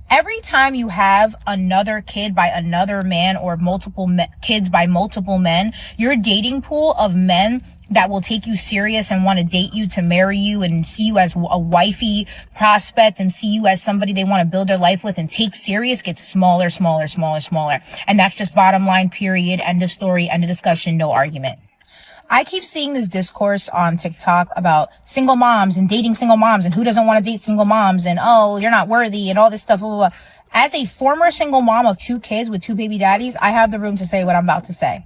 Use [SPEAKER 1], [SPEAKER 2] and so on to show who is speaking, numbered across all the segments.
[SPEAKER 1] Every time you have another kid by another man or multiple kids by multiple men, your dating pool of men that will take you serious and want to date you to marry you and see you as a wifey prospect and see you as somebody they want to build their life with and take serious gets smaller, smaller, smaller, smaller. And that's just bottom line, period. End of story, end of discussion, no argument. I keep seeing this discourse on TikTok about single moms and dating single moms and who doesn't want to date single moms and, oh, you're not worthy and all this stuff, blah, blah, blah. As a former single mom of 2 kids with 2 baby daddies, I have the room to say what I'm about to say.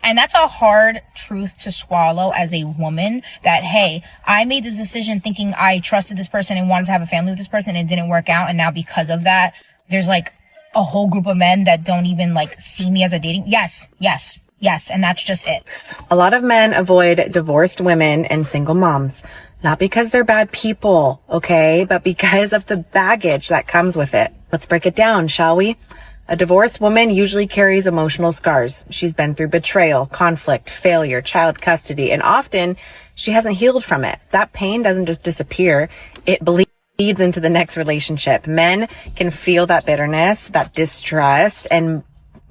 [SPEAKER 1] And that's a hard truth to swallow as a woman that, hey, I made this decision thinking I trusted this person and wanted to have a family with this person and it didn't work out. And now because of that, there's like a whole group of men that don't even like see me as a dating. Yes. And that's just it.
[SPEAKER 2] A lot of men avoid divorced women and single moms, not because they're bad people, okay, but because of the baggage that comes with it. Let's break it down, shall we? A divorced woman usually carries emotional scars. She's been through betrayal, conflict, failure, child custody, and often she hasn't healed from it. That pain doesn't just disappear. It bleeds into the next relationship. Men can feel that bitterness, that distrust, and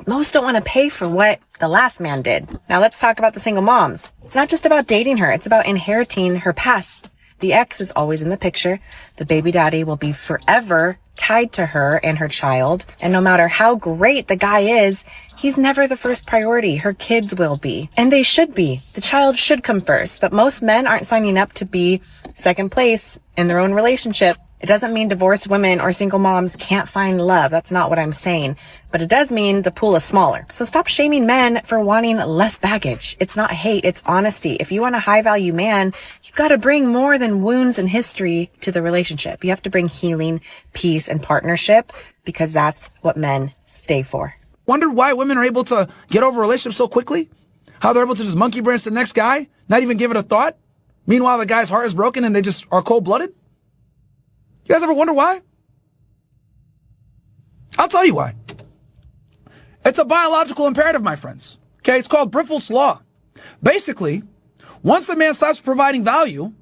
[SPEAKER 2] most don't want to pay for what the last man did. Now let's talk about the single moms. It's not just about dating her. It's about inheriting her past. The ex is always in the picture. The baby daddy will be forever tied to her and her child. And no matter how great the guy is, he's never the first priority. Her kids will be. And they should be. The child should come first. But most men aren't signing up to be second place in their own relationship. It doesn't mean divorced women or single moms can't find love. That's not what I'm saying. But it does mean the pool is smaller. So stop shaming men for wanting less baggage. It's not hate, it's honesty. If you want a high value man, you've got to bring more than wounds and history to the relationship. You have to bring healing, peace, and partnership because that's what men stay for.
[SPEAKER 3] Wonder why women are able to get over a relationship so quickly? How they're able to just monkey branch to the next guy, not even give it a thought? Meanwhile, the guy's heart is broken and they just are cold-blooded? You guys ever wonder why? I'll tell you why. It's a biological imperative, my friends. Okay, it's called Briffelt's Law. Basically, once the man stops providing value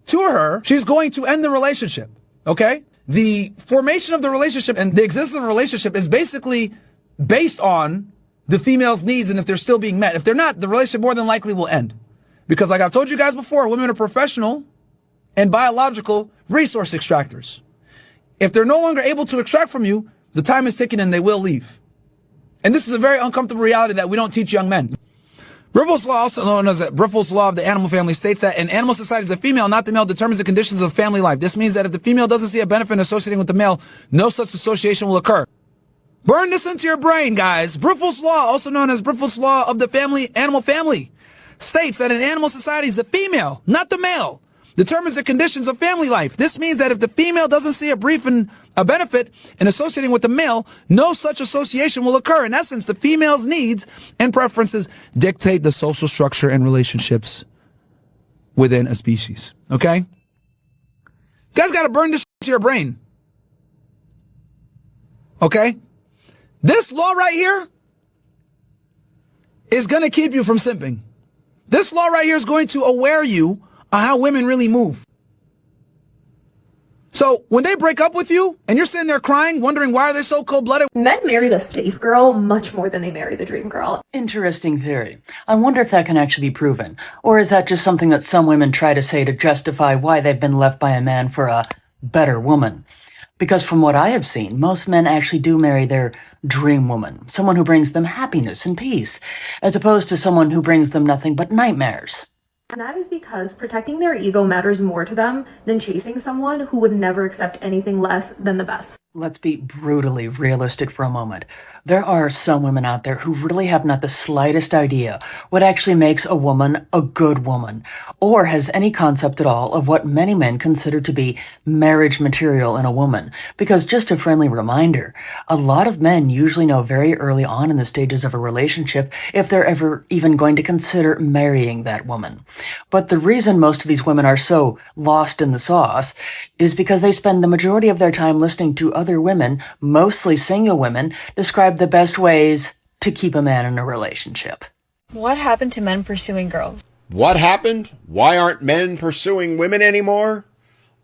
[SPEAKER 3] to her, she's going to end the relationship. Okay? The formation of the relationship and the existence of the relationship is basically based on the female's needs and if they're still being met. If they're not, the relationship more than likely will end. Because like I've told you guys before, women are professional and biological resource extractors. If they're no longer able to extract from you, the time is ticking and they will leave. And this is a very uncomfortable reality that we don't teach young men. Briffelt's Law, also known as Briffelt's Law of the Animal Family, states that in animal societies, the female, not the male, determines the conditions of family life. This means that if the female doesn't see a benefit in associating with the male, no such association will occur. Burn this into your brain, guys. Briffelt's Law, also known as Briffelt's Law of the Animal Family, states that in animal societies, the female, not the male, determines the conditions of family life. This means that if the female doesn't see a benefit in associating with the male, no such association will occur. In essence, the female's needs and preferences dictate the social structure and relationships within a species. Okay? You guys gotta burn this to your brain. Okay? This law right here is gonna keep you from simping. This law right here is going to aware you on how women really move. So when they break up with you and you're sitting there crying, wondering why are they so cold-blooded?
[SPEAKER 4] Men marry the safe girl much more than they marry the dream girl.
[SPEAKER 5] Interesting theory. I wonder if that can actually be proven. Or is that just something that some women try to say to justify why they've been left by a man for a better woman? Because from what I have seen, most men actually do marry their dream woman, someone who brings them happiness and peace, as opposed to someone who brings them nothing but nightmares.
[SPEAKER 4] And that is because protecting their ego matters more to them than chasing someone who would never accept anything less than the best.
[SPEAKER 5] Let's be brutally realistic for a moment. There are some women out there who really have not the slightest idea what actually makes a woman a good woman, or has any concept at all of what many men consider to be marriage material in a woman. Because just a friendly reminder, a lot of men usually know very early on in the stages of a relationship if they're ever even going to consider marrying that woman. But the reason most of these women are so lost in the sauce is because they spend the majority of their time listening to other women, mostly single women, describe the best ways to keep a man in a relationship.
[SPEAKER 6] What happened to men pursuing girls?
[SPEAKER 7] What happened? Why aren't men pursuing women anymore?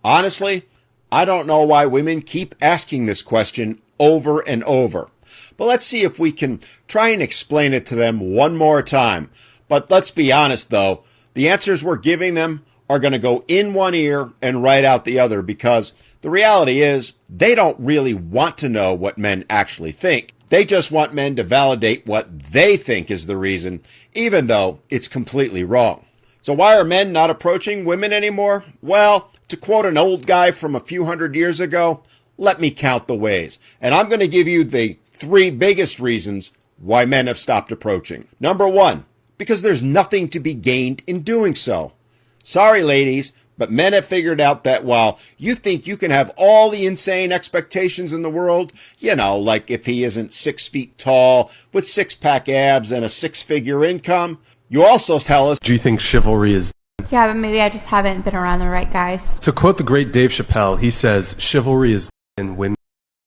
[SPEAKER 7] Honestly, I don't know why women keep asking this question over and over. But let's see if we can try and explain it to them one more time. But let's be honest, though, the answers we're giving them are going to go in one ear and right out the other, because the reality is they don't really want to know what men actually think. They just want men to validate what they think is the reason, even though it's completely wrong. So why are men not approaching women anymore? Well, to quote an old guy from a few hundred years ago, let me count the ways. And I'm going to give you the 3 biggest reasons why men have stopped approaching. Number 1, because there's nothing to be gained in doing so. Sorry, ladies, but men have figured out that while you think you can have all the insane expectations in the world, like if he isn't 6 feet tall with 6-pack abs and a 6-figure income, you also tell us,
[SPEAKER 8] do you think chivalry is...
[SPEAKER 9] Yeah, but maybe I just haven't been around the right guys.
[SPEAKER 8] To quote the great Dave Chappelle, he says, chivalry is and women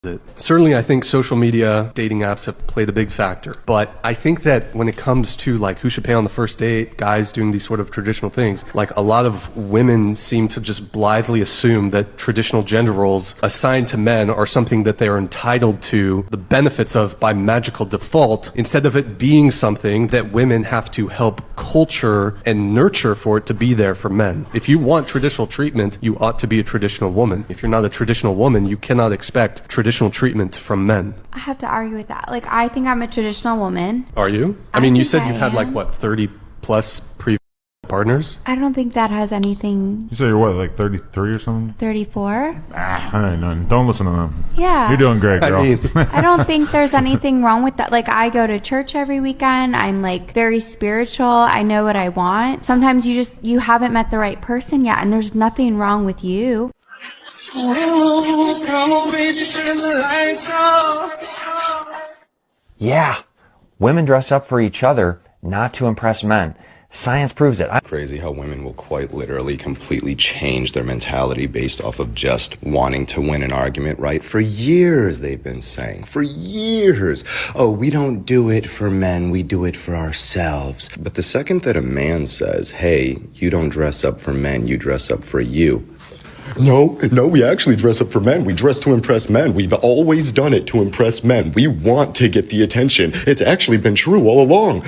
[SPEAKER 8] it. Certainly, I think social media, dating apps have played a big factor. But I think that when it comes to like who should pay on the first date, guys doing these sort of traditional things, like a lot of women seem to just blithely assume that traditional gender roles assigned to men are something that they are entitled to the benefits of by magical default, instead of it being something that women have to help culture and nurture for it to be there for men. If you want traditional treatment, you ought to be a traditional woman. If you're not a traditional woman, you cannot expect traditional treatment from men.
[SPEAKER 9] I have to argue with that. Like, I think I'm a traditional woman.
[SPEAKER 8] Are you? I mean, you said you've had like, what, 30 plus previous partners?
[SPEAKER 9] I don't think that has anything.
[SPEAKER 10] You say you're what, like 33 or something?
[SPEAKER 9] 34?
[SPEAKER 10] I ain't nothing. Don't listen to them.
[SPEAKER 9] Yeah.
[SPEAKER 10] You're doing great, girl.
[SPEAKER 9] I don't think there's anything wrong with that. Like, I go to church every weekend. I'm like very spiritual. I know what I want. Sometimes you haven't met the right person yet, and there's nothing wrong with you.
[SPEAKER 11] Yeah, women dress up for each other, not to impress men. Science proves it.
[SPEAKER 12] Crazy how women will quite literally completely change their mentality based off of just wanting to win an argument, right? For years they've been saying, for years, oh, we don't do it for men, we do it for ourselves. But the second that a man says, hey, you don't dress up for men, you dress up for you. No, we actually dress up for men. We dress to impress men. We've always done it to impress men. We want to get the attention. It's actually been true all along.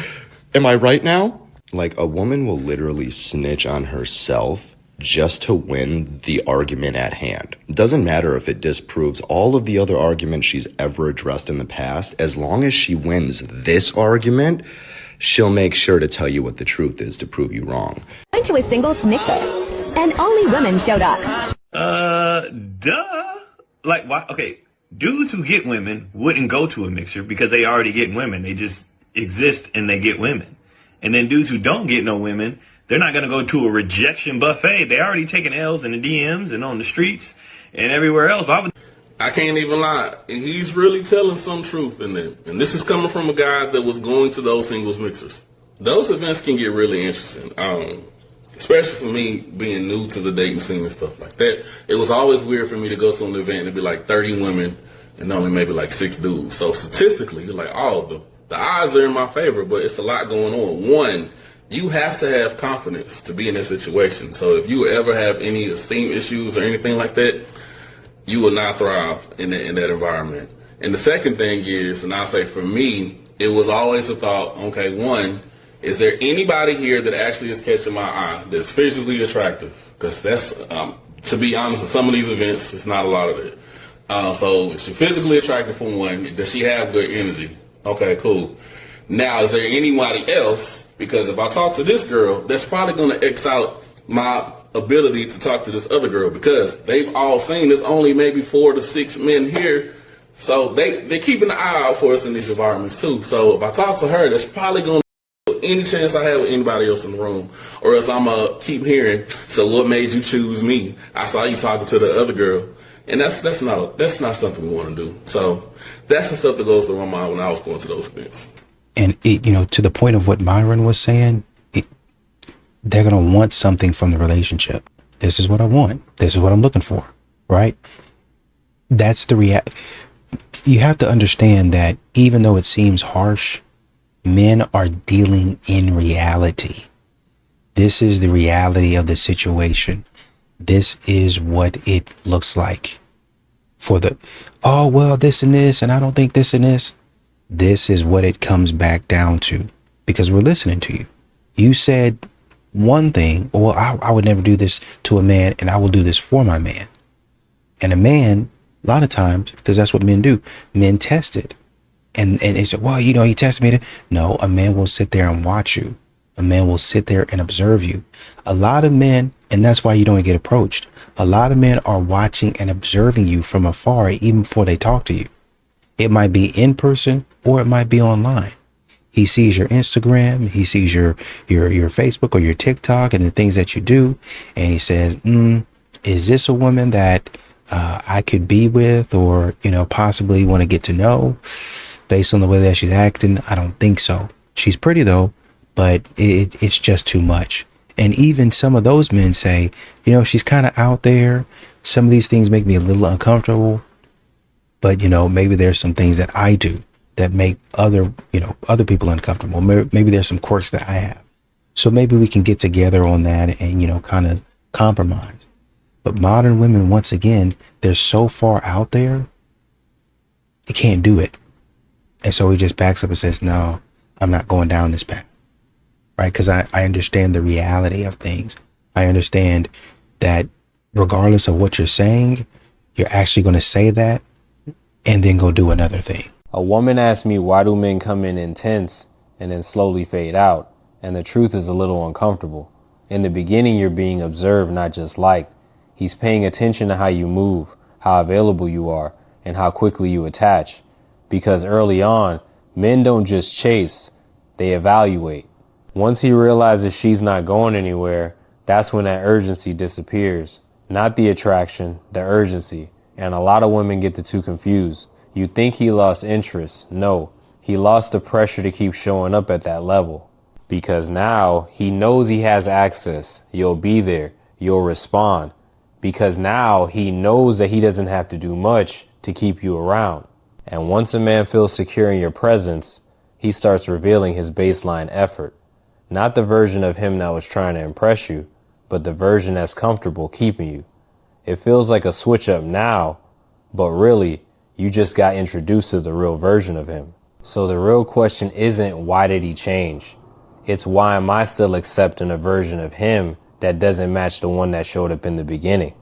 [SPEAKER 12] Am I right now? Like, a woman will literally snitch on herself just to win the argument at hand. It doesn't matter if it disproves all of the other arguments she's ever addressed in the past. As long as she wins this argument, she'll make sure to tell you what the truth is to prove you wrong.
[SPEAKER 13] Went to a singles mixer, and only women showed up.
[SPEAKER 14] Duh. Like, why? Okay, dudes who get women wouldn't go to a mixer because they already get women. They just exist and they get women. And then dudes who don't get no women, they're not going to go to a rejection buffet. They already taking L's in the DMs and on the streets and everywhere else.
[SPEAKER 15] I can't even lie. He's really telling some truth in there. And this is coming from a guy that was going to those singles mixers. Those events can get really interesting. Especially for me being new to the dating scene and stuff like that. It was always weird for me to go to an event and be like 30 women and only maybe like 6 dudes. So statistically, you're like, oh, the odds are in my favor, but it's a lot going on. One, you have to have confidence to be in that situation. So if you ever have any esteem issues or anything like that, you will not thrive in that environment. And the second thing is, and I'll say for me, it was always a thought, okay, one, is there anybody here that actually is catching my eye that's physically attractive? Because that's, to be honest, at some of these events, it's not a lot of it. So is she physically attractive for one? Does she have good energy? Okay, cool. Now, is there anybody else? Because if I talk to this girl, that's probably going to X out my ability to talk to this other girl, because they've all seen there's only maybe 4 to 6 men here. So they're keeping an eye out for us in these environments too. So if I talk to her, that's probably going to any chance I have with anybody else in the room, or else I'm going to keep hearing, so what made you choose me? I saw you talking to the other girl. And that's not something we want to do. So that's the stuff that goes through my mind when I was going to those events.
[SPEAKER 16] And it, to the point of what Myron was saying, they're going to want something from the relationship. This is what I want. This is what I'm looking for, right? That's the reality. You have to understand that even though it seems harsh, men are dealing in reality. This is the reality of the situation. This is what it looks like. For the, oh, well, this and this, and I don't think this and this. This is what it comes back down to, because we're listening to you. You said one thing, well, I would never do this to a man, and I will do this for my man. And a man, a lot of times, because that's what men do, men test it. And they say, well, you know, he tested me. No, a man will sit there and watch you. A man will sit there and observe you. A lot of men, and that's why you don't get approached. A lot of men are watching and observing you from afar, even before they talk to you. It might be in person or it might be online. He sees your Instagram, he sees your Facebook or your TikTok and the things that you do. And he says, is this a woman that I could be with, or, you know, possibly want to get to know based on the way that she's acting? I don't think so. She's pretty though, but it's just too much. And even some of those men say, you know, she's kind of out there. Some of these things make me a little uncomfortable, but, you know, maybe there's some things that I do that make other people uncomfortable. Maybe there's some quirks that I have. So maybe we can get together on that and, you know, kind of compromise. But modern women, once again, they're so far out there, they can't do it. And so he just backs up and says, no, I'm not going down this path. Right? Because I understand the reality of things. I understand that regardless of what you're saying, you're actually going to say that and then go do another thing.
[SPEAKER 17] A woman asked me, why do men come in intense and then slowly fade out? And the truth is a little uncomfortable. In the beginning, you're being observed, not just liked. He's paying attention to how you move, how available you are, and how quickly you attach. Because early on, men don't just chase, they evaluate. Once he realizes she's not going anywhere, that's when that urgency disappears. Not the attraction, the urgency. And a lot of women get the two confused. You think he lost interest. No, he lost the pressure to keep showing up at that level. Because now he knows he has access. You'll be there. You'll respond. Because now he knows that he doesn't have to do much to keep you around. And once a man feels secure in your presence, he starts revealing his baseline effort. Not the version of him that was trying to impress you, but the version that's comfortable keeping you. It feels like a switch up now, but really, you just got introduced to the real version of him. So the real question isn't why did he change? It's why am I still accepting a version of him that doesn't match the one that showed up in the beginning?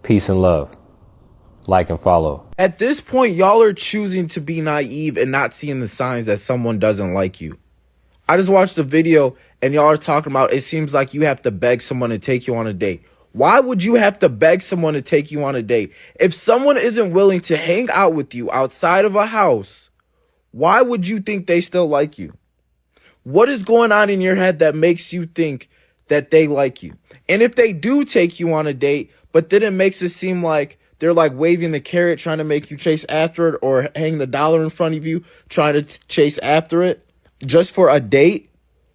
[SPEAKER 17] Peace and love. Like and follow.
[SPEAKER 18] At this point, y'all are choosing to be naive and not seeing the signs that someone doesn't like you. I just watched a video and y'all are talking about it seems like you have to beg someone to take you on a date. Why would you have to beg someone to take you on a date? If someone isn't willing to hang out with you outside of a house, why would you think they still like you? What is going on in your head that makes you think that they like you? And if they do take you on a date, but then it makes it seem like they're like waving the carrot, trying to make you chase after it, or hang the dollar in front of you, trying to chase after it just for a date,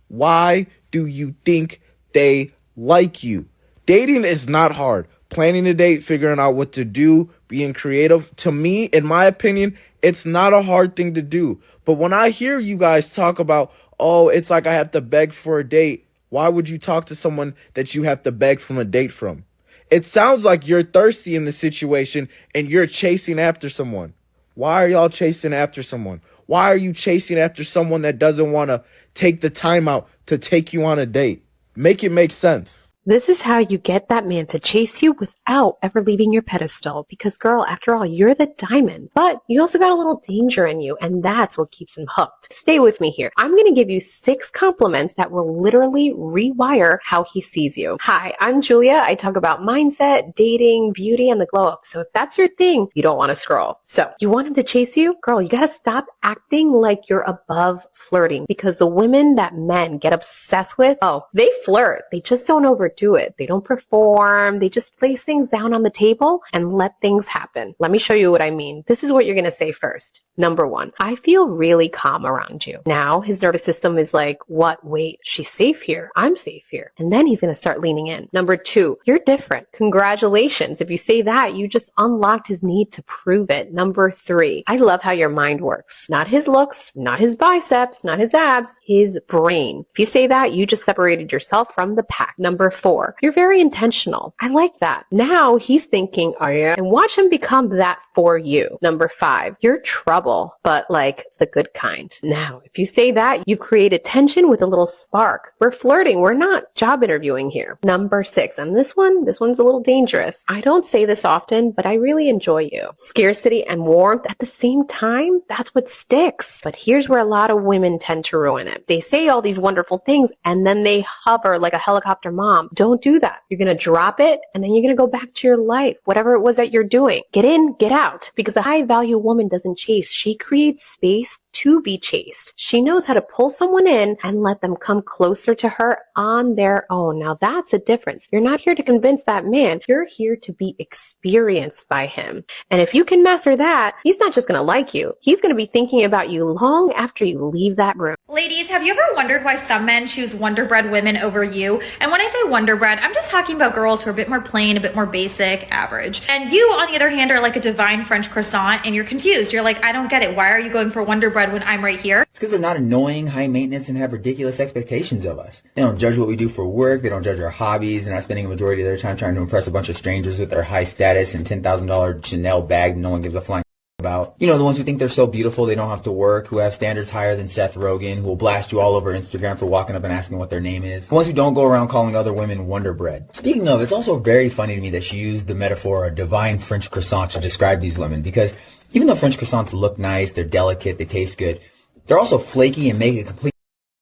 [SPEAKER 18] why do you think they like you? Dating is not hard. Planning a date, figuring out what to do, being creative. To me, in my opinion, it's not a hard thing to do. But when I hear you guys talk about, oh, it's like I have to beg for a date, why would you talk to someone that you have to beg from a date from? It sounds like you're thirsty in the situation and you're chasing after someone. Why are y'all chasing after someone? Why are you chasing after someone that doesn't want to take the time out to take you on a date? Make it make sense.
[SPEAKER 19] This is how you get that man to chase you without ever leaving your pedestal. Because girl, after all, you're the diamond, but you also got a little danger in you, and that's what keeps him hooked. Stay with me here. I'm going to give you 6 compliments that will literally rewire how he sees you. Hi, I'm Julia. I talk about mindset, dating, beauty, and the glow up. So if that's your thing, you don't want to scroll. So you want him to chase you? Girl, you got to stop acting like you're above flirting, because the women that men get obsessed with, oh, they flirt. They just don't overdo it. They don't perform. They just place things down on the table and let things happen. Let me show you what I mean. This is what you're going to say first. Number 1, I feel really calm around you. Now his nervous system is like, what? Wait, she's safe here. I'm safe here. And then he's going to start leaning in. Number 2, you're different. Congratulations. If you say that, you just unlocked his need to prove it. Number 3, I love how your mind works. Not his looks, not his biceps, not his abs, his brain. If you say that, you just separated yourself from the pack. Number 4, you're very intentional. I like that. Now he's thinking, oh yeah, and watch him become that for you. Number 5, you're trouble, but like the good kind. Now, if you say that, you've created tension with a little spark. We're flirting. We're not job interviewing here. Number 6, and this one's a little dangerous. I don't say this often, but I really enjoy you. Scarcity and warmth at the same time, that's what sticks. But here's where a lot of women tend to ruin it. They say all these wonderful things and then they hover like a helicopter mom. Don't do that. You're going to drop it and then you're going to go back to your life, whatever it was that you're doing. Get in, get out. Because a high value woman doesn't chase. She creates space to be chased. She knows how to pull someone in and let them come closer to her on their own. Now that's a difference. You're not here to convince that man. You're here to be experienced by him. And if you can master that, he's not just going to like you. He's going to be thinking about you long after you leave that room.
[SPEAKER 20] Ladies, have you ever wondered why some men choose Wonder Bread women over you? And when I say Wonder Bread, I'm just talking about girls who are a bit more plain, a bit more basic, average. And you, on the other hand, are like a divine French croissant and you're confused. You're like, I don't get it. Why are you going for Wonder Bread when I'm right here?
[SPEAKER 21] It's because they're not annoying, high maintenance, and have ridiculous expectations of us. They don't judge what we do for work. They don't judge our hobbies. They're not spending a majority of their time trying to impress a bunch of strangers with their high status and $10,000 Chanel bag no one gives a flying about. You know, the ones who think they're so beautiful they don't have to work, who have standards higher than Seth Rogen, who will blast you all over Instagram for walking up and asking what their name is. The ones who don't go around calling other women Wonder Bread. Speaking of, it's also very funny to me that she used the metaphor of divine French croissant to describe these women, because even though French croissants look nice, they're delicate, they taste good, they're also flaky and make a complete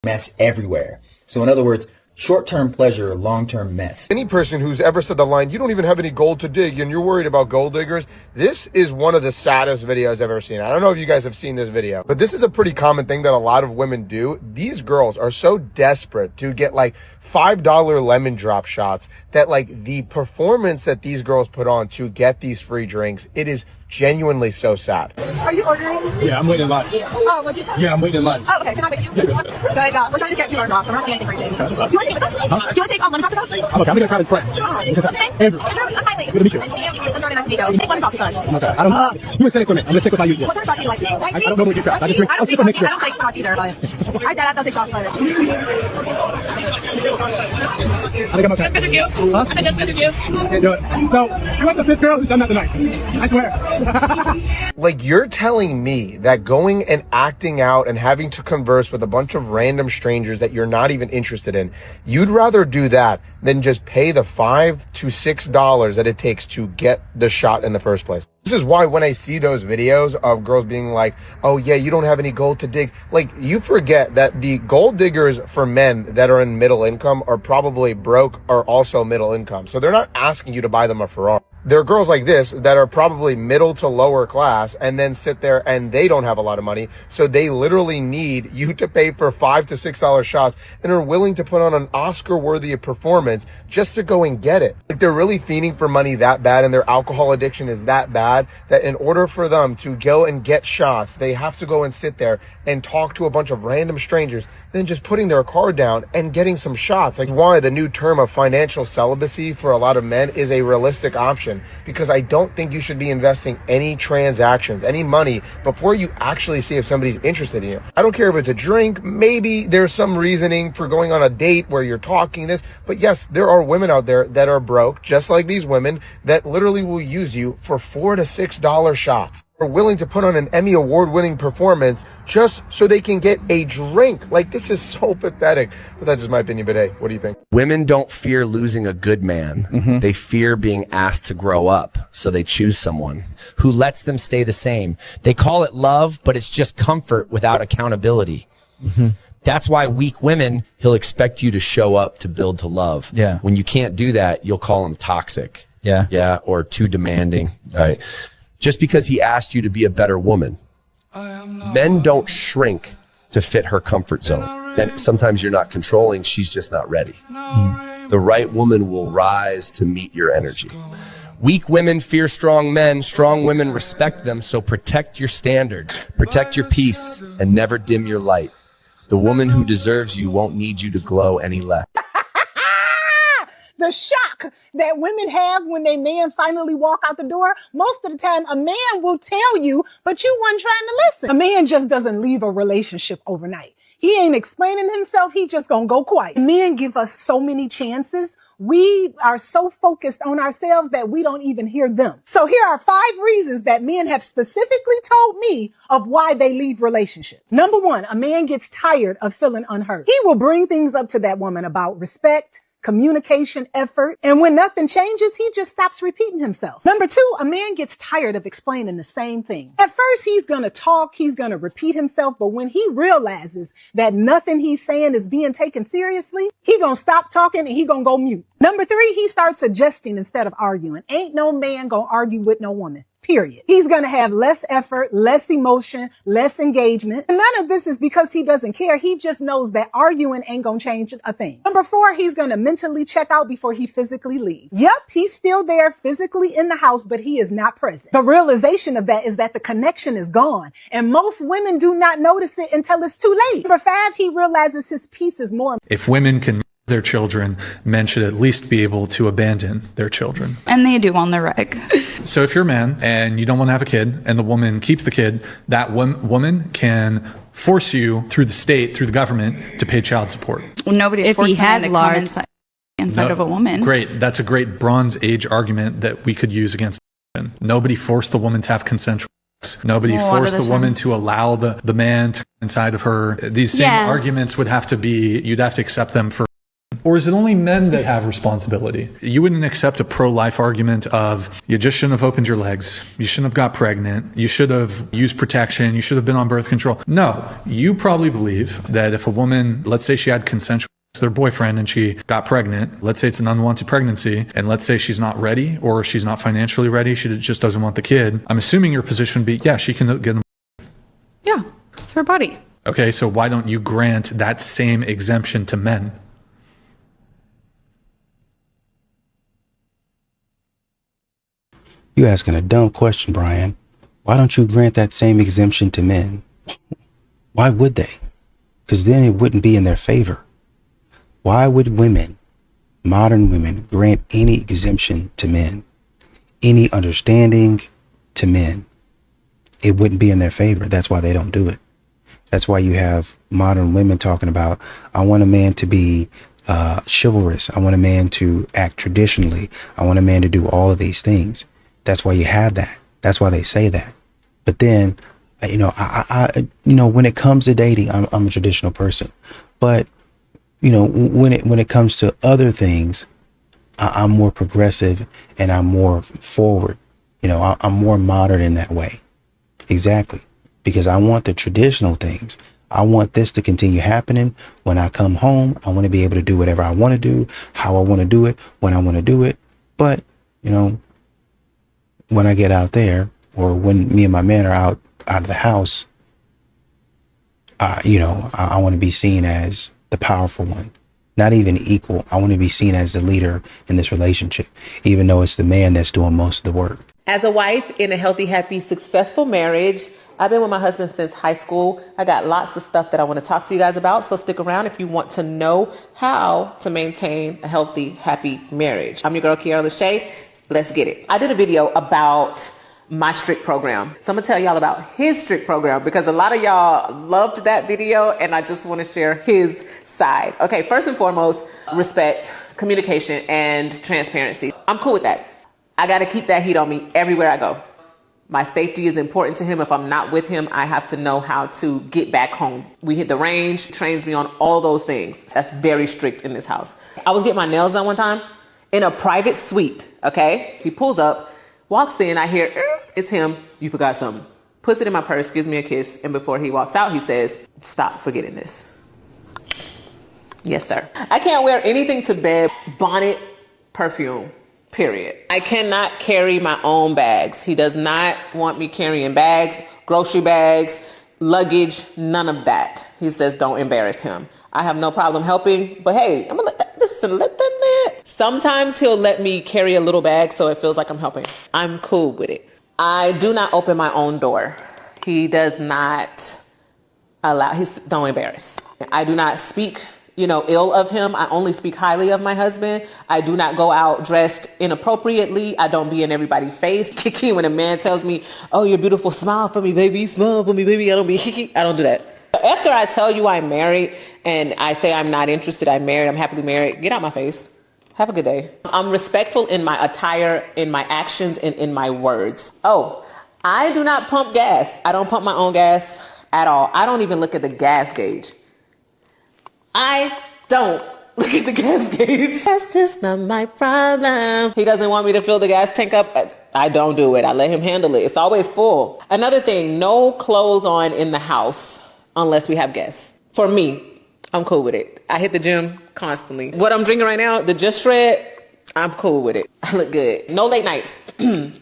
[SPEAKER 21] mess everywhere. So in other words, short-term pleasure, long-term mess.
[SPEAKER 22] Any person who's ever said the line, you don't even have any gold to dig and you're worried about gold diggers, this is one of the saddest videos I've ever seen. I don't know if you guys have seen this video, but this is a pretty common thing that a lot of women do. These girls are so desperate to get like $5 lemon drop shots that like the performance that these girls put on to get these free drinks, it is genuinely so sad.
[SPEAKER 23] Are you ordering?
[SPEAKER 22] Yeah, I'm waiting in line.
[SPEAKER 23] Oh, what'd you say?
[SPEAKER 22] Yeah, I'm waiting in line.
[SPEAKER 23] Oh, okay. Can I wait you? Good. We're trying to get $2 off. We're not getting anything crazy. Do you want to take with us? Do you want to take lemon coffee with us?
[SPEAKER 22] I'm okay. I'm gonna try this friend.
[SPEAKER 23] What's your name?
[SPEAKER 22] Andrew.
[SPEAKER 23] I'm Kylie.
[SPEAKER 22] Good to meet you.
[SPEAKER 23] Nice to meet you. I'm very nice to meet you. Take lemon coffee with us.
[SPEAKER 22] Okay. I don't. You would stick with me. I'm gonna stick with my usual.
[SPEAKER 23] What kind of shot do you like?
[SPEAKER 22] I don't know what you got. I just drink.
[SPEAKER 23] I
[SPEAKER 22] I'll
[SPEAKER 23] don't
[SPEAKER 22] stick with
[SPEAKER 23] take
[SPEAKER 22] mixed
[SPEAKER 23] coffee. I don't take shots either, but I don't take shots, but
[SPEAKER 22] I think I'm okay.
[SPEAKER 23] good with you.
[SPEAKER 22] Huh?
[SPEAKER 23] I think that's good with you.
[SPEAKER 22] Can't do it. So, you want the fifth girl who's done that tonight? I swear. Like, you're telling me that going and acting out and having to converse with a bunch of random strangers that you're not even interested in, you'd rather do that than just pay the $5 to $6 that it takes to get the shot in the first place. This is why when I see those videos of girls being like, oh yeah, you don't have any gold to dig, like, you forget that the gold diggers for men that are in middle income are probably broke or also middle income. So they're not asking you to buy them a Ferrari. There are girls like this that are probably middle to lower class and then sit there and they don't have a lot of money. So they literally need you to pay for $5 to $6 shots and are willing to put on an Oscar-worthy performance just to go and get it. Like, they're really fiending for money that bad and their alcohol addiction is that bad that in order for them to go and get shots, they have to go and sit there and talk to a bunch of random strangers, then just putting their card down and getting some shots. Like, why the new term of financial celibacy for a lot of men is a realistic option, because I don't think you should be investing any transactions, any money before you actually see if somebody's interested in you. I don't care if it's a drink, maybe there's some reasoning for going on a date where you're talking this, but yes, there are women out there that are broke, just like these women, that literally will use you for $4 to $6 shots. Are willing to put on an Emmy award-winning performance just so they can get a drink. Like, this is so pathetic. But that's just my opinion. But hey, what do you think?
[SPEAKER 24] Women don't fear losing a good man. They fear being asked to grow up. So they choose someone who lets them stay the same. They call it love, but it's just comfort without accountability. That's why weak women, he'll expect you to show up to build to love.
[SPEAKER 25] Yeah.
[SPEAKER 24] When you can't do that, you'll call him toxic.
[SPEAKER 25] Yeah.
[SPEAKER 24] Yeah. Or too demanding. Right. Just because he asked you to be a better woman. Men don't shrink to fit her comfort zone. And sometimes you're not controlling, she's just not ready. The right woman will rise to meet your energy. Weak women fear strong men. Strong women respect them. So protect your standard, protect your peace, and never dim your light. The woman who deserves you won't need you to glow any less.
[SPEAKER 1] The shock that women have when their man finally walk out the door, most of the time a man will tell you, but you weren't trying to listen. A man just doesn't leave a relationship overnight. He ain't explaining himself. He just gonna go quiet. Men give us so many chances. We are so focused on ourselves that we don't even hear them. So here are 5 reasons that men have specifically told me of why they leave relationships. Number 1, a man gets tired of feeling unheard. He will bring things up to that woman about respect, communication, effort, and when nothing changes, he just stops repeating himself. Number 2, a man gets tired of explaining the same thing. At first, he's gonna talk, he's gonna repeat himself, but when he realizes that nothing he's saying is being taken seriously, he gonna stop talking and he gonna go mute. Number 3, he starts adjusting instead of arguing. Ain't no man gonna argue with no woman. Period. He's going to have less effort, less emotion, less engagement. And none of this is because he doesn't care. He just knows that arguing ain't going to change a thing. Number 4, he's going to mentally check out before he physically leaves. Yep, he's still there physically in the house, but he is not present. The realization of that is that the connection is gone. And most women do not notice it until it's too late. Number 5, he realizes his peace is more.
[SPEAKER 2] If women can their children, men should at least be able to abandon their children.
[SPEAKER 3] And they do on the reg.
[SPEAKER 2] So if you're a man and you don't want to have a kid and the woman keeps the kid, that woman can force you through the state, through the government, to pay child support.
[SPEAKER 3] Well, nobody forced men to come inside of a woman.
[SPEAKER 2] Great. That's a great Bronze Age argument that we could use against women. Nobody forced the woman to have consensual sex. Nobody forced the woman to allow the man to come inside of her. These same arguments would have to be, you'd have to accept them for. Or is it only men that have responsibility? You wouldn't accept a pro-life argument of, you just shouldn't have opened your legs. You shouldn't have got pregnant. You should have used protection. You should have been on birth control. No, you probably believe that if a woman, let's say she had consensual sex with her boyfriend and she got pregnant, let's say it's an unwanted pregnancy, and let's say she's not ready or she's not financially ready, she just doesntion want the kid. I'm assuming your position would be, yeah, she can get them.
[SPEAKER 3] Yeah, it's her body.
[SPEAKER 2] Okay, so why don't you grant that same exemption to men?
[SPEAKER 16] You asking a dumb question, Brian. Why don't you grant that same exemption to men? Why would they? Because then it wouldn't be in their favor. Why would women, modern women, grant any exemption to men? Any understanding to men? It wouldn't be in their favor. That's why they don't do it. That's why you have modern women talking about, I want a man to be chivalrous. I want a man to act traditionally. I want a man to do all of these things. That's why you have that. That's why they say that. But then, I when it comes to dating, I'm a traditional person. But, when it comes to other things, I'm more progressive and I'm more forward. I'm more modern in that way. Exactly. Because I want the traditional things. I want this to continue happening. When I come home, I want to be able to do whatever I want to do, how I want to do it, when I want to do it. But, when I get out there, or when me and my man are out of the house, I want to be seen as the powerful one, not even equal. I want to be seen as the leader in this relationship, even though it's the man that's doing most of the work.
[SPEAKER 4] As a wife in a healthy, happy, successful marriage, I've been with my husband since high school. I got lots of stuff that I want to talk to you guys about, so stick around if you want to know how to maintain a healthy, happy marriage. I'm your girl, Kiara Lachey. Let's get it. I did a video about my strict program. So I'm gonna tell y'all about his strict program because a lot of y'all loved that video and I just want to share his side. Okay, first and foremost, respect, communication, and transparency. I'm cool with that. I got to keep that heat on me everywhere I go. My safety is important to him. If I'm not with him, I have to know how to get back home. We hit the range, trains me on all those things. That's very strict in this house. I was getting my nails done one time in a private suite, okay? He pulls up, walks in, I hear, it's him, you forgot something. Puts it in my purse, gives me a kiss, and before he walks out, he says, stop forgetting this. Yes, sir. I can't wear anything to bed, bonnet, perfume, period. I cannot carry my own bags. He does not want me carrying bags, grocery bags, luggage, none of that. He says, don't embarrass him. I have no problem helping, but hey, let that man Sometimes he'll let me carry a little bag so it feels like I'm helping. I'm cool with it. I do not open my own door. He does not allow, don't embarrass. I do not speak, ill of him. I only speak highly of my husband. I do not go out dressed inappropriately. I don't be in everybody's face. Kiki, when a man tells me, oh, you're beautiful, smile for me, baby, smile for me, baby. I don't do that. After I tell you I'm married and I say I'm not interested, I'm married, I'm happily married, get out my face. Have a good day. I'm respectful in my attire, in my actions, and in my words. Oh, I do not pump gas. I don't pump my own gas at all. I don't even look at the gas gauge. I don't look at the gas gauge. That's just not my problem. He doesn't want me to fill the gas tank up. I don't do it. I let him handle it. It's always full. Another thing, no clothes on in the house unless we have guests. For me, I'm cool with it. I hit the gym constantly. What I'm drinking right now, the Just Shred, I'm cool with it. I look good. No late nights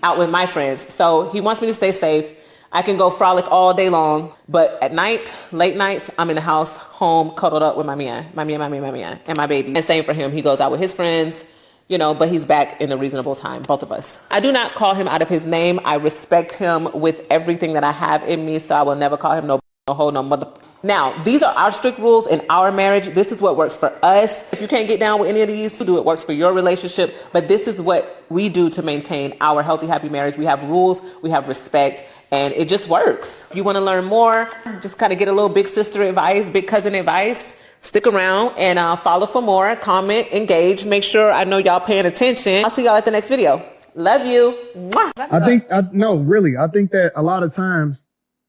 [SPEAKER 4] out with my friends. So he wants me to stay safe. I can go frolic all day long, but at night, late nights, I'm in the house, home, cuddled up with my man, and my baby. And same for him. He goes out with his friends, but he's back in a reasonable time, both of us. I do not call him out of his name. I respect him with everything that I have in me, so I will never call him no hoe, no mother. Now, these are our strict rules in our marriage. This is what works for us. If you can't get down with any of these, do it works for your relationship. But this is what we do to maintain our healthy, happy marriage. We have rules, we have respect, and it just works. If you want to learn more, just kind of get a little big sister advice, big cousin advice, stick around and follow for more, comment, engage, make sure I know y'all paying attention. I'll see y'all at the next video. Love you. Mwah.
[SPEAKER 5] I think that a lot of times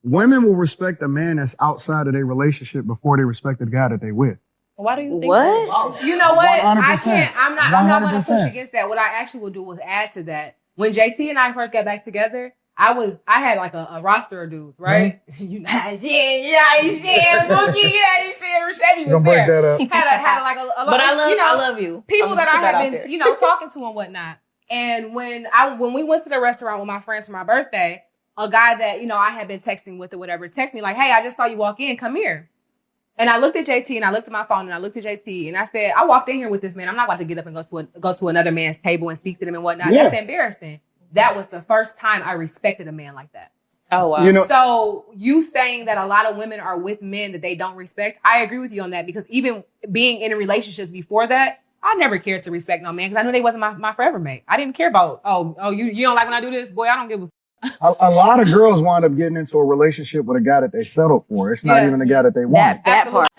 [SPEAKER 5] women will respect a man that's outside of their relationship before they respect the guy that they with.
[SPEAKER 6] Why do you think
[SPEAKER 7] What?
[SPEAKER 6] that? You know what?
[SPEAKER 5] 100%.
[SPEAKER 6] I can't. I'm not going to push
[SPEAKER 5] 100%.
[SPEAKER 6] against that. What I actually will do was add to that. When JT and I first got back together, I had like a roster of dudes, right? You know, Bookie, Chevy was
[SPEAKER 5] break
[SPEAKER 6] there.
[SPEAKER 5] that up.
[SPEAKER 6] Had like a lot.
[SPEAKER 7] But I
[SPEAKER 6] of,
[SPEAKER 7] love you.
[SPEAKER 6] People
[SPEAKER 7] I'm
[SPEAKER 6] that
[SPEAKER 7] gonna
[SPEAKER 6] I
[SPEAKER 7] put that
[SPEAKER 6] had
[SPEAKER 7] out
[SPEAKER 6] been,
[SPEAKER 7] there.
[SPEAKER 6] talking to and whatnot. And when we went to the restaurant with my friends for my birthday, a guy that, I had been texting with or whatever, texted me like, hey, I just saw you walk in, come here. And I looked at JT and I looked at my phone and I looked at JT and I said, I walked in here with this man. I'm not about to get up and go to another man's table and speak to them and whatnot.
[SPEAKER 5] Yeah.
[SPEAKER 6] That's embarrassing. That was the first time I respected a man like that.
[SPEAKER 7] Oh, wow.
[SPEAKER 6] So you saying that a lot of women are with men that they don't respect, I agree with you on that, because even being in relationships before that, I never cared to respect no man because I knew they wasn't my forever mate. I didn't care about, you don't like when I do this? Boy, I don't give a
[SPEAKER 5] A lot of girls wind up getting into a relationship with a guy that they settled for. It's not even the guy that they want.
[SPEAKER 7] That part.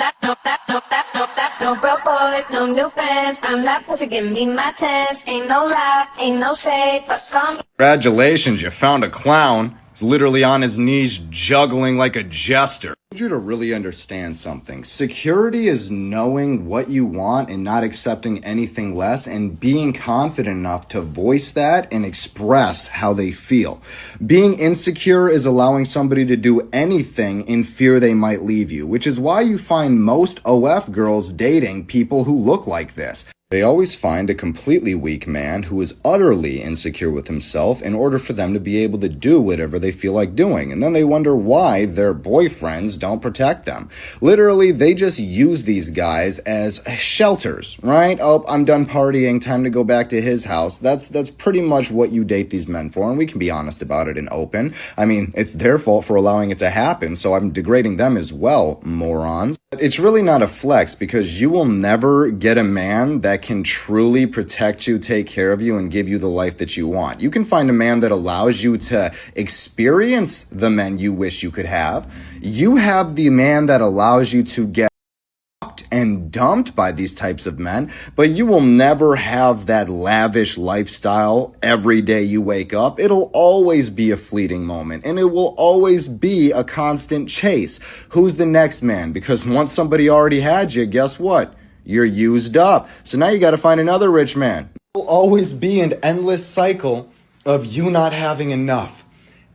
[SPEAKER 13] No broke boys, no new friends. I'm not what you give me my test. Ain't no lie, ain't no shade, but come.
[SPEAKER 12] Congratulations, you found a clown. He's literally on his knees juggling like a jester. I need you to really understand something. Security is knowing what you want and not accepting anything less, and being confident enough to voice that and express how they feel. Being insecure is allowing somebody to do anything in fear they might leave you, which is why you find most OF girls dating people who look like this. They always find a completely weak man who is utterly insecure with himself in order for them to be able to do whatever they feel like doing. And then they wonder why their boyfriends don't protect them. Literally, they just use these guys as shelters, right? Oh, I'm done partying, time to go back to his house. That's pretty much what you date these men for, and we can be honest about it and open. I mean, it's their fault for allowing it to happen, so I'm degrading them as well, morons. It's really not a flex, because you will never get a man that can truly protect you, take care of you, and give you the life that you want. You can find a man that allows you to experience the men you wish you could have. You have the man that allows you to get and dumped by these types of men, but you will never have that lavish lifestyle every day you wake up. It'll always be a fleeting moment, and it will always be a constant chase. Who's the next man? Because once somebody already had you, guess what? You're used up. So now you got to find another rich man. It will always be an endless cycle of you not having enough.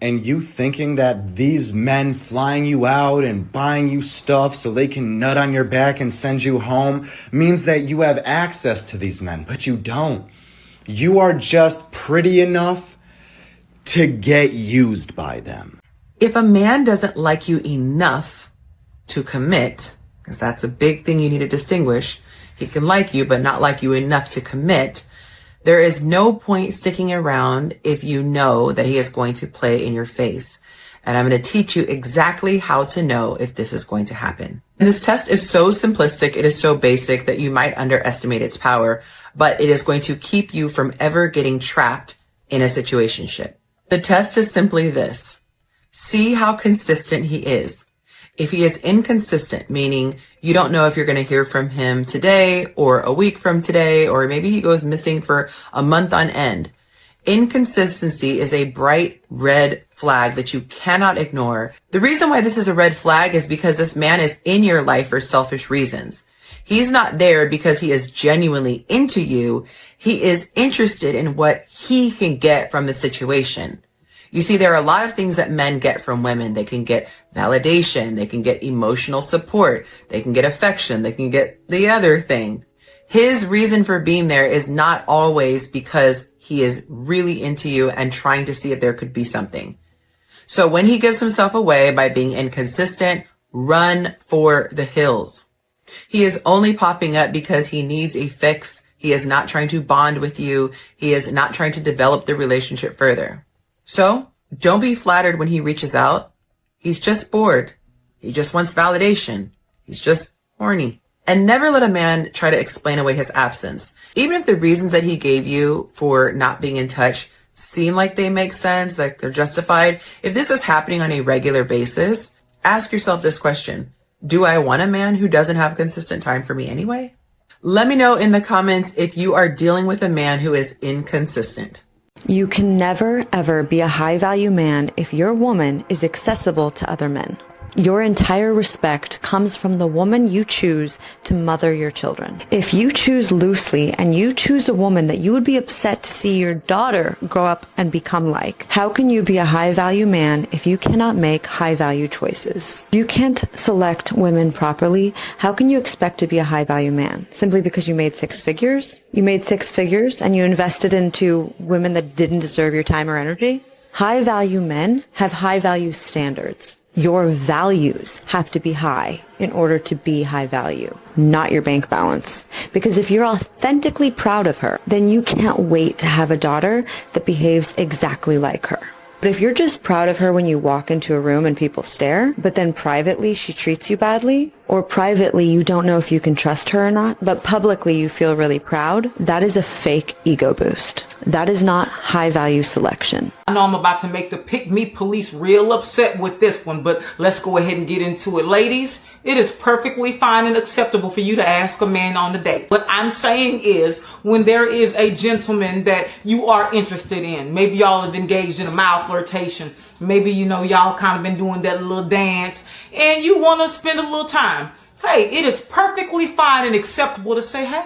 [SPEAKER 12] And you thinking that these men flying you out and buying you stuff so they can nut on your back and send you home means that you have access to these men, but you don't. You are just pretty enough to get used by them.
[SPEAKER 8] If a man doesn't like you enough to commit, because that's a big thing you need to distinguish,
[SPEAKER 7] He can like you, but not like you enough to commit. There is no point sticking around if you know that he is going to play in your face. And I'm going to teach you exactly how to know if this is going to happen. And this test is so simplistic, it is so basic that you might underestimate its power, but it is going to keep you from ever getting trapped in a situationship. The test is simply this. See how consistent he is. If he is inconsistent, meaning you don't know if you're going to hear from him today or a week from today, or maybe he goes missing for a month on end. Inconsistency is a bright red flag that you cannot ignore. The reason why this is a red flag is because this man is in your life for selfish reasons. He's not there because he is genuinely into you. He is interested in what he can get from the situation. You see, there are a lot of things that men get from women. They can get validation. They can get emotional support. They can get affection. They can get the other thing. His reason for being there is not always because he is really into you and trying to see if there could be something. So when he gives himself away by being inconsistent, run for the hills. He is only popping up because he needs a fix. He is not trying to bond with you. He is not trying to develop the relationship further. So don't be flattered when he reaches out. He's just bored. He just wants validation. He's just horny. And never let a man try to explain away his absence. Even if the reasons that he gave you for not being in touch seem like they make sense, like they're justified, if this is happening on a regular basis, ask yourself this question. Do I want a man who doesn't have consistent time for me anyway? Let me know in the comments if you are dealing with a man who is inconsistent.
[SPEAKER 8] You can never, ever be a high-value man if your woman is accessible to other men. Your entire respect comes from the woman you choose to mother your children. If you choose loosely and you choose a woman that you would be upset to see your daughter grow up and become like, how can you be a high-value man if you cannot make high-value choices? If you can't select women properly, how can you expect to be a high-value man? Simply because you made six figures? You made six figures and you invested into women that didn't deserve your time or energy? High-value men have high-value standards. Your values have to be high in order to be high value, not your bank balance. Because if you're authentically proud of her, then you can't wait to have a daughter that behaves exactly like her. But if you're just proud of her when you walk into a room and people stare, but then privately she treats you badly, or privately you don't know if you can trust her or not, but publicly you feel really proud, that is a fake ego boost. That is not high value selection.
[SPEAKER 9] I know I'm about to make the pick me police real upset with this one, but let's go ahead and get into it. Ladies, it is perfectly fine and acceptable for you to ask a man on a date. What I'm saying is when there is a gentleman that you are interested in, maybe y'all have engaged in a mild flirtation, maybe, y'all kind of been doing that little dance and you want to spend a little time. Hey, it is perfectly fine and acceptable to say, hey,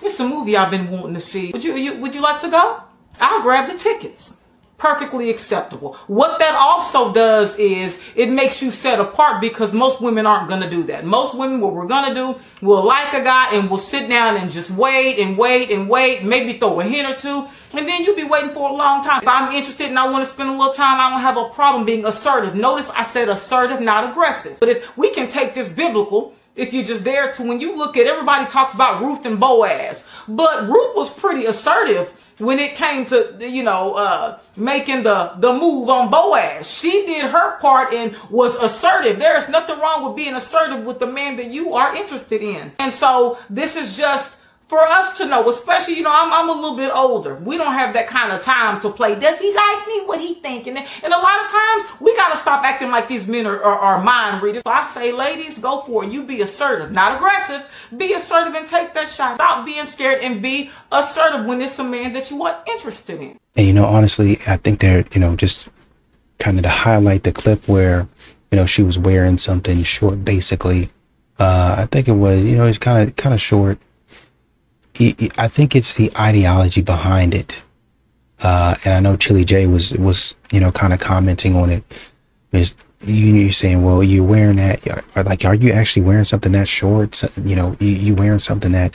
[SPEAKER 9] it's a movie I've been wanting to see. Would you like to go? I'll grab the tickets. Perfectly acceptable. What that also does is it makes you set apart because most women aren't going to do that. Most women, what we're going to do, we'll like a guy and we'll sit down and just wait and wait and wait, maybe throw a hint or two, and then you'll be waiting for a long time. If I'm interested and I want to spend a little time, I don't have a problem being assertive. Notice I said assertive, not aggressive. But if we can take this biblical, if you just dare to, when you look at, everybody talks about Ruth and Boaz, but Ruth was pretty assertive when it came to, making the move on Boaz. She did her part and was assertive. There is nothing wrong with being assertive with the man that you are interested in. And so this is just for us to know, especially, I'm a little bit older. We don't have that kind of time to play. Does he like me? What he thinking? And a lot of times we got to stop acting like these men are mind readers. So I say, ladies, go for it. You be assertive, not aggressive. Be assertive and take that shot. Stop being scared and be assertive when it's a man that you are interested in.
[SPEAKER 16] And, honestly, I think they're, just kind of to highlight the clip where, she was wearing something short, basically. I think it was, it's kind of short. I think it's the ideology behind it. And I know Chili J was kind of commenting on it. You're saying, well, you're wearing that, are you actually wearing something that short? You wearing something that,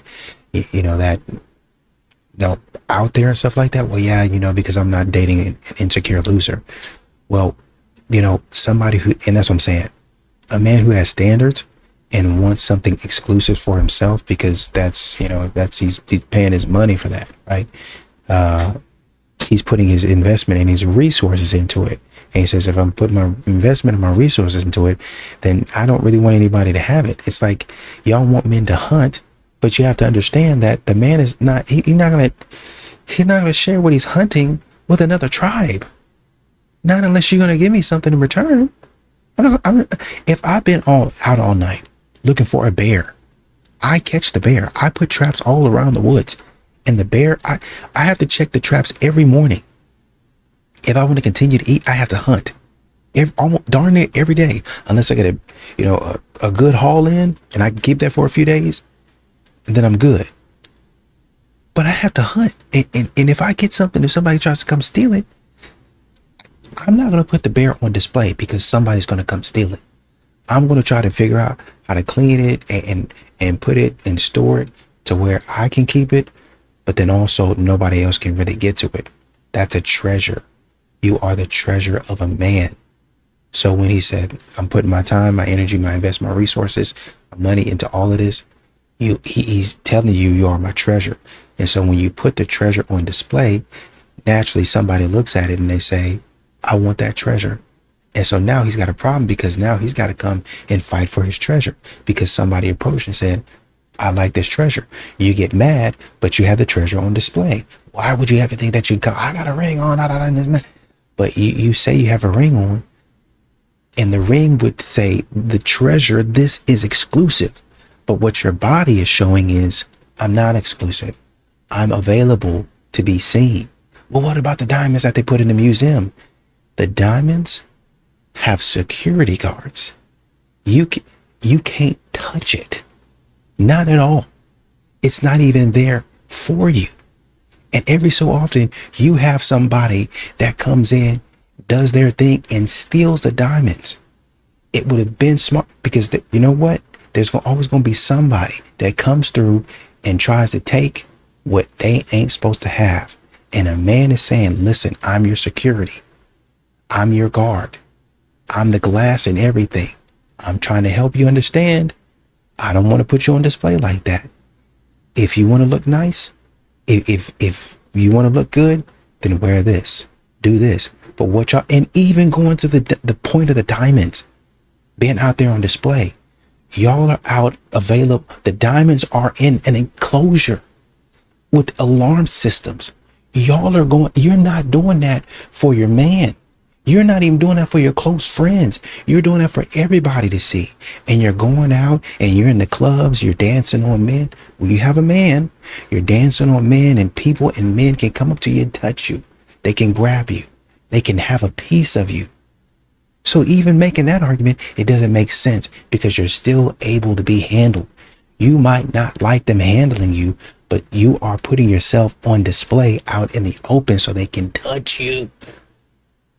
[SPEAKER 16] that out there and stuff like that? Well, yeah, because I'm not dating an insecure loser. Well, somebody who, and that's what I'm saying, a man who has standards and wants something exclusive for himself, because that's, you know, that's he's paying his money for that, right? He's putting his investment and his resources into it. And he says, if I'm putting my investment and my resources into it, then I don't really want anybody to have it. It's like y'all want men to hunt, but you have to understand that the man is not, he's not gonna share what he's hunting with another tribe. Not unless you're gonna give me something in return. If I've been out all night looking for a bear, I catch the bear. I put traps all around the woods, and the bear, I have to check the traps every morning. If I want to continue to eat, I have to hunt darn near every day, unless I get a good haul in and I can keep that for a few days, and then I'm good. But I have to hunt, and if I get something, if somebody tries to come steal it, I'm not going to put the bear on display because somebody's going to come steal it. I'm going to try to figure out how to clean it and put it and store it to where I can keep it, but then also nobody else can really get to it. That's a treasure. You are the treasure of a man. So when he said, I'm putting my time, my energy, my investment, my resources, my money into all of this, he's telling you, you are my treasure. And so when you put the treasure on display, naturally somebody looks at it and they say, I want that treasure. And so now he's got a problem, because now he's got to come and fight for his treasure because somebody approached and said, I like this treasure. You get mad, but you have the treasure on display. Why would you ever think that you come, I got a ring on, but you say you have a ring on, and the ring would say the treasure, this is exclusive. But what your body is showing is, I'm not exclusive. I'm available to be seen. Well, what about the diamonds that they put in the museum? The diamonds have security guards. You can't touch it. Not at all. It's not even there for you. And every so often you have somebody that comes in, does their thing, and steals the diamonds. It would have been smart, because you know what? There's always going to be somebody that comes through and tries to take what they ain't supposed to have. And a man is saying, listen, I'm your security. I'm your guard. I'm the glass and everything. I'm trying to help you understand. I don't want to put you on display like that. If you want to look nice, if you want to look good, then wear this, do this. But what y'all, and even going to the point of the diamonds being out there on display, y'all are out available. The diamonds are in an enclosure with alarm systems. Y'all are going, you're not doing that for your man. You're not even doing that for your close friends. You're doing that for everybody to see. And you're going out and you're in the clubs, you're dancing on men. When you have a man, you're dancing on men, and people and men can come up to you and touch you. They can grab you. They can have a piece of you. So even making that argument, it doesn't make sense, because you're still able to be handled. You might not like them handling you, but you are putting yourself on display out in the open so they can touch you.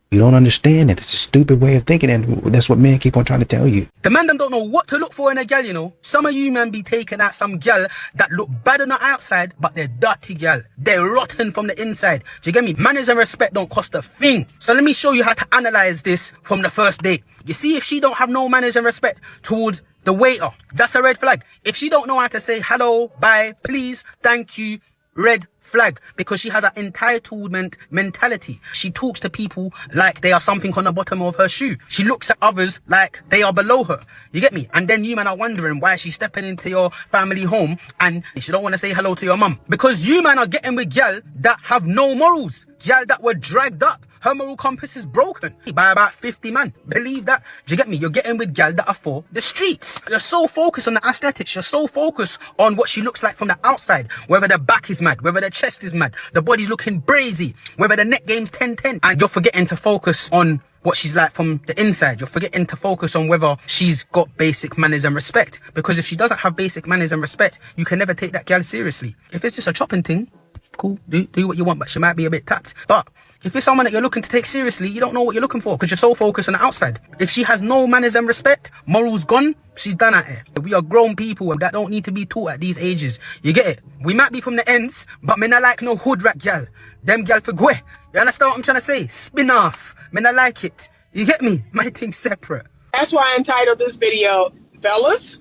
[SPEAKER 16] You don't understand it. It's a stupid way of thinking, and that's what men keep on trying to tell you.
[SPEAKER 10] The man them don't know what to look for in a gal, you know. Some of you man be taking out some gal that look bad on the outside, but they're dirty gal. They're rotten from the inside. Do you get me? Manners and respect don't cost a thing. So let me show you how to analyze this from the first date. You see, if she don't have no manners and respect towards the waiter, that's a red flag. If she don't know how to say hello, bye, please, thank you, red flag, because she has an entitlement mentality. She talks to people like they are something on the bottom of her shoe. She looks at others like they are below her. You get me? And then you man are wondering why she's stepping into your family home and she don't want to say hello to your mum. Because you man are getting with gal that have no morals. Gal that were dragged up. Her moral compass is broken by about 50 man. Believe that. Do you get me? You're getting with gal that are for the streets. You're so focused on the aesthetics. You're so focused on what she looks like from the outside. Whether the back is mad, whether the chest is mad, the body's looking brazy, whether the neck game's 10-10. And you're forgetting to focus on what she's like from the inside. You're forgetting to focus on whether she's got basic manners and respect. Because if she doesn't have basic manners and respect, you can never take that gal seriously. If it's just a chopping thing, cool, do what you want, but she might be a bit tapped. But if you're someone that you're looking to take seriously, you don't know what you're looking for because you're so focused on the outside. If she has no manners and respect, morals gone, she's done at it. We are grown people that don't need to be taught at these ages. You get it? We might be from the ends, but me not like no hood rat gal. Them gal for gwe. You understand what I'm trying to say? Spin off. Me not like it. You get me? My thing's separate.
[SPEAKER 11] That's why I entitled this video, Fellas,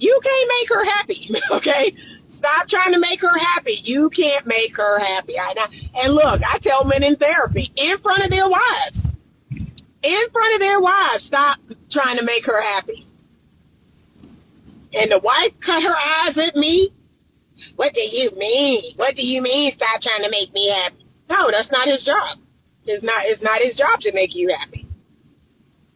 [SPEAKER 11] You can't make her happy, okay? Stop trying to make her happy. You can't make her happy. And look, I tell men in therapy, in front of their wives, stop trying to make her happy. And the wife cut her eyes at me. What do you mean? What do you mean stop trying to make me happy? No, that's not his job. It's not his job to make you happy.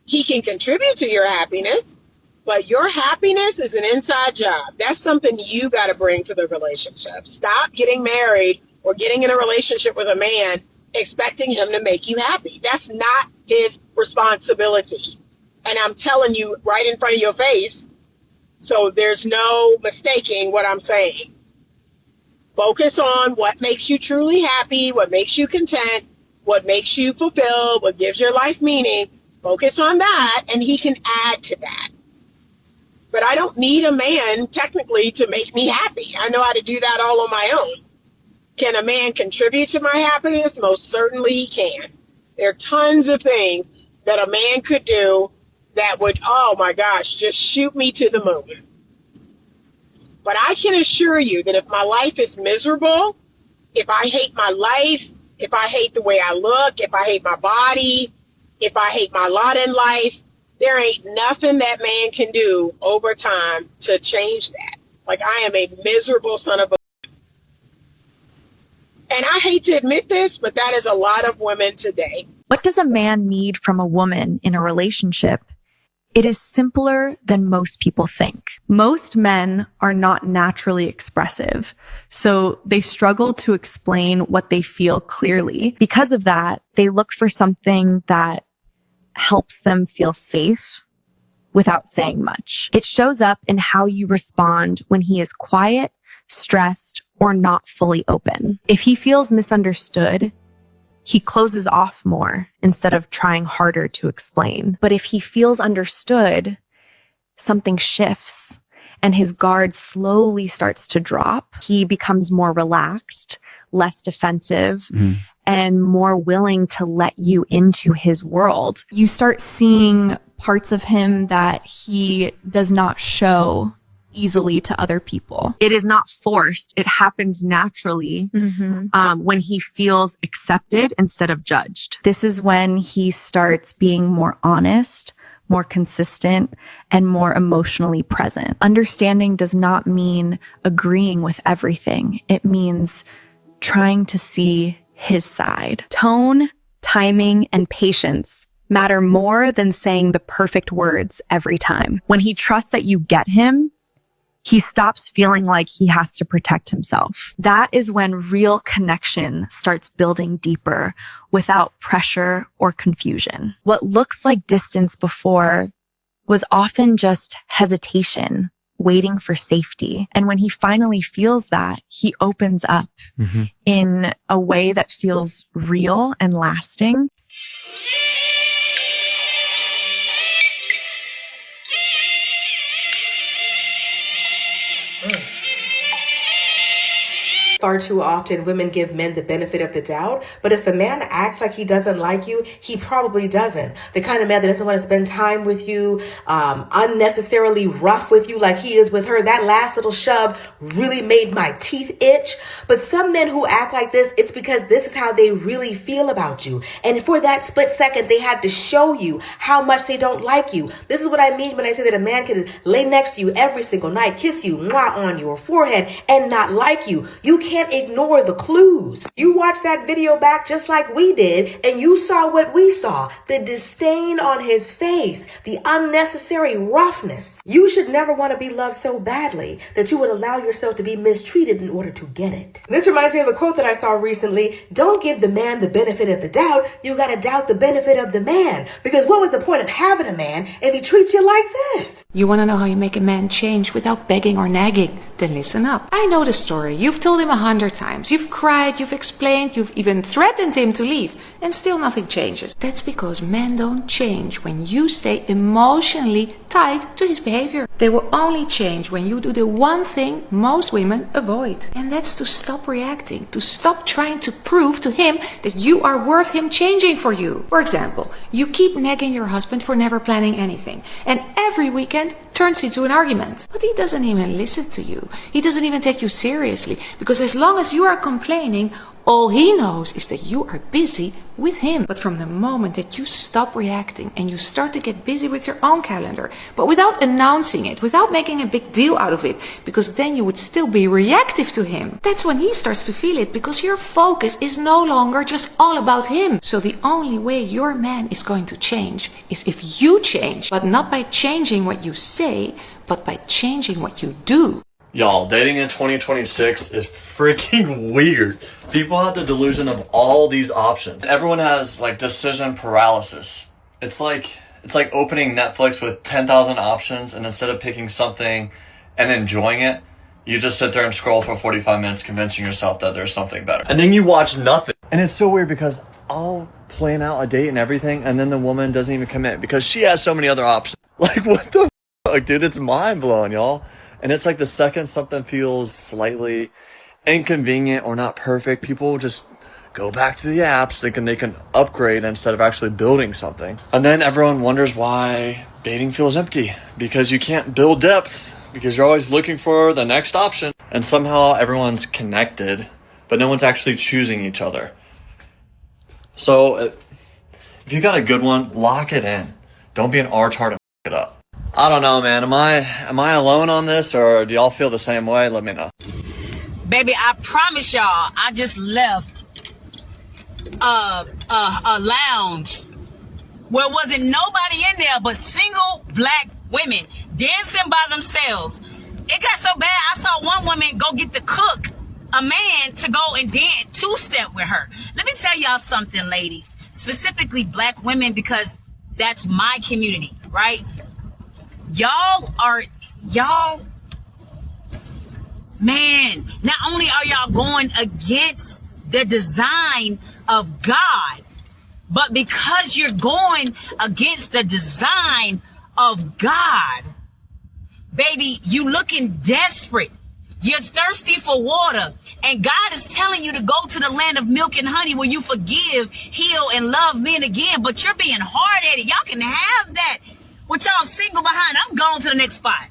[SPEAKER 11] He can contribute to your happiness, but your happiness is an inside job. That's something you got to bring to the relationship. Stop getting married or getting in a relationship with a man expecting him to make you happy. That's not his responsibility. And I'm telling you right in front of your face, so there's no mistaking what I'm saying. Focus on what makes you truly happy, what makes you content, what makes you fulfilled, what gives your life meaning. Focus on that, and he can add to that. But I don't need a man, technically, to make me happy. I know how to do that all on my own. Can a man contribute to my happiness? Most certainly he can. There are tons of things that a man could do that would, oh my gosh, just shoot me to the moon. But I can assure you that if my life is miserable, if I hate my life, if I hate the way I look, if I hate my body, if I hate my lot in life, there ain't nothing that man can do over time to change that. Like, I am a miserable son of a... And I hate to admit this, but that is a lot of women today.
[SPEAKER 14] What does a man need from a woman in a relationship? It is simpler than most people think. Most men are not naturally expressive, so they struggle to explain what they feel clearly. Because of that, they look for something that helps them feel safe without saying much. It shows up in how you respond when he is quiet, stressed, or not fully open. If he feels misunderstood, he closes off more instead of trying harder to explain. But if he feels understood, something shifts and his guard slowly starts to drop. He becomes more relaxed, less defensive, and more willing to let you into his world. You start seeing parts of him that he does not show easily to other people. It is not forced. It happens naturally when he feels accepted instead of judged. This is when he starts being more honest, more consistent, and more emotionally present. Understanding does not mean agreeing with everything. It means trying to see his side. Tone, timing, and patience matter more than saying the perfect words every time. When he trusts that you get him, he stops feeling like he has to protect himself. That is when real connection starts building deeper without pressure or confusion. What looks like distance before was often just hesitation, waiting for safety. And when he finally feels that, he opens up in a way that feels real and lasting.
[SPEAKER 15] Far too often, women give men the benefit of the doubt, but if a man acts like he doesn't like you, he probably doesn't. The kind of man that doesn't want to spend time with you, unnecessarily rough with you like he is with her. That last little shove really made my teeth itch. But some men who act like this, it's because this is how they really feel about you. And for that split second, they had to show you how much they don't like you. This is what I mean when I say that a man can lay next to you every single night, kiss you, mwah, on your forehead, and not like you. You can't ignore the clues. You watched that video back just like we did, and you saw what we saw. The disdain on his face, the unnecessary roughness. You should never want to be loved so badly that you would allow yourself to be mistreated in order to get it. This reminds me of a quote that I saw recently. Don't give the man the benefit of the doubt. You gotta doubt the benefit of the man. Because what was the point of having a man if he treats you like this?
[SPEAKER 17] You want to know how you make a man change without begging or nagging? Then listen up. I know the story. You've told him 100 times. You've cried, you've explained, you've even threatened him to leave, and still nothing changes. That's because men don't change when you stay emotionally tied to his behavior. They will only change when you do the one thing most women avoid, and that's to stop reacting, to stop trying to prove to him that you are worth him changing for you. For example, you keep nagging your husband for never planning anything, and every weekend turns into an argument. But he doesn't even listen to you. He doesn't even take you seriously, because as long as you are complaining, all he knows is that you are busy with him. But from the moment that you stop reacting and you start to get busy with your own calendar, but without announcing it, without making a big deal out of it, because then you would still be reactive to him, that's when he starts to feel it, because your focus is no longer just all about him. So the only way your man is going to change is if you change, but not by changing what you say, but by changing what you do.
[SPEAKER 18] Y'all, dating in 2026 is freaking weird. People have the delusion of all these options. Everyone has like decision paralysis. It's like opening Netflix with 10,000 options, and instead of picking something and enjoying it, you just sit there and scroll for 45 minutes convincing yourself that there's something better. And then you watch nothing. And it's so weird because I'll plan out a date and everything, and then the woman doesn't even commit because she has so many other options. Like, what the fuck, dude? It's mind-blowing, y'all. And it's like the second something feels slightly inconvenient or not perfect, people just go back to the apps thinking they can upgrade instead of actually building something. And then everyone wonders why dating feels empty, because you can't build depth, because you're always looking for the next option. And somehow everyone's connected, but no one's actually choosing each other. So if you got a good one, lock it in. Don't be an artard and f*** it up. I don't know, man. Am I alone on this, or do y'all feel the same way? Let me know.
[SPEAKER 19] Baby, I promise y'all, I just left a lounge where wasn't nobody in there but single black women dancing by themselves. It got so bad, I saw one woman go get the cook, a man, to go and dance two-step with her. Let me tell y'all something, ladies, specifically black women, because that's my community, right? Man, not only are y'all going against the design of God, but because you're going against the design of God, baby, you looking desperate. You're thirsty for water, and God is telling you to go to the land of milk and honey where you forgive, heal, and love men again, but you're being hard-headed. Y'all can have that. With y'all single behind, I'm going to the next spot.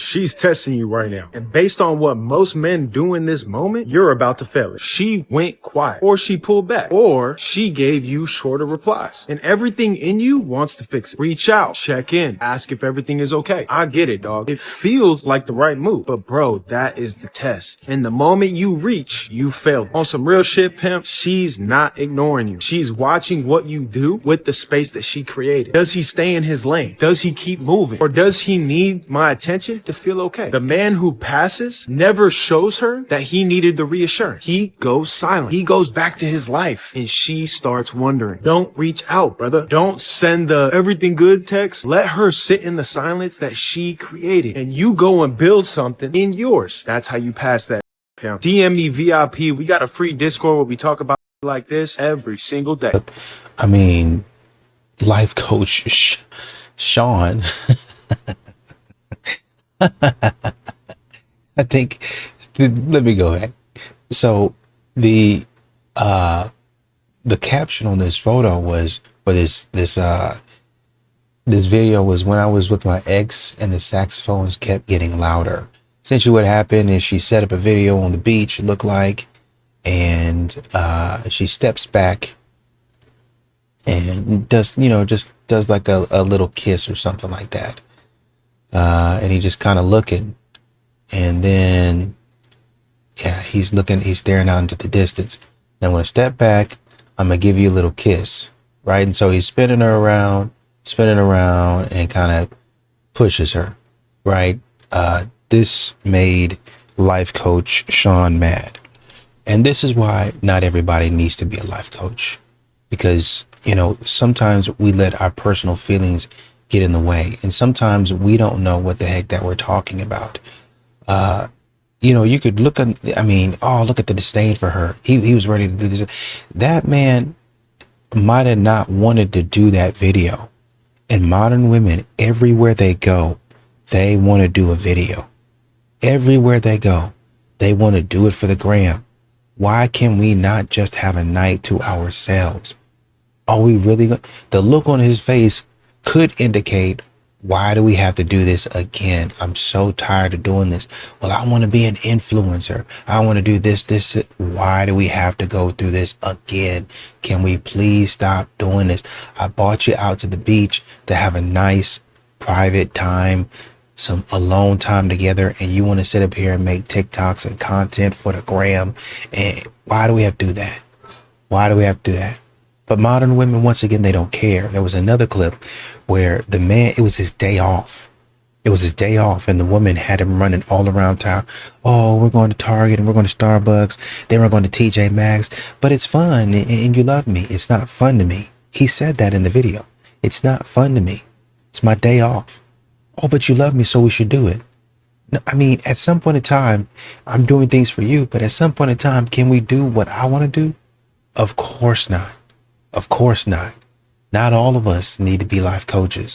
[SPEAKER 20] She's testing you right now. And based on what most men do in this moment, you're about to fail it. She went quiet, or she pulled back, or she gave you shorter replies. And everything in you wants to fix it. Reach out, check in, ask if everything is okay. I get it, dog. It feels like the right move, but bro, that is the test. And the moment you reach, you fail. On some real shit, pimp, she's not ignoring you. She's watching what you do with the space that she created. Does he stay in his lane? Does he keep moving? Or does he need my attention to feel okay? The man who passes never shows her that he needed the reassurance. He goes silent. He goes back to his life, and she starts wondering. Don't reach out, brother. Don't send the everything good text. Let her sit in the silence that she created, and you go and build something in yours. That's how you pass that. DM me VIP. We got a free Discord where we talk about like this every single day.
[SPEAKER 16] I mean, life coach Sean. I think, let me go back. So the caption on this photo was, or this video was, when I was with my ex and the saxophones kept getting louder. Essentially what happened is she set up a video on the beach, it looked like, and she steps back and does, just does like a little kiss or something like that. And he just kind of looking, and then, yeah, he's staring out into the distance. And I'm going to step back. I'm going to give you a little kiss, right? And so he's spinning around and kind of pushes her, right? This made life coach Sean mad. And this is why not everybody needs to be a life coach, because, sometimes we let our personal feelings get in the way, and sometimes we don't know what the heck that we're talking about. You could look at, look at the disdain for her. He was ready to do this. That man might have not wanted to do that video. And modern women, everywhere they go, they want to do a video. Everywhere they go, they want to do it for the gram. Why can we not just have a night to ourselves? Are we really the look on his face could indicate Why do we have to do this again? I'm so tired of doing this. Well, I want to be an influencer. I want to do this. Why do we have to go through this again? Can we please stop doing this? I brought you out to the beach to have a nice private time, some alone time together, and you want to sit up here and make TikToks and content for the gram. And why do we have to do that? Why do we have to do that? But modern women, once again, they don't care. There was another clip where the man, it was his day off. It was his day off, and the woman had him running all around town. Oh, we're going to Target and we're going to Starbucks. Then we're going to TJ Maxx. But it's fun and you love me. It's not fun to me. He said that in the video. It's not fun to me. It's my day off. Oh, but you love me, so we should do it. No, I mean, at some point in time, I'm doing things for you, but at some point in time, can we do what I want to do? Of course not. Of course not. Not all of us need to be life coaches.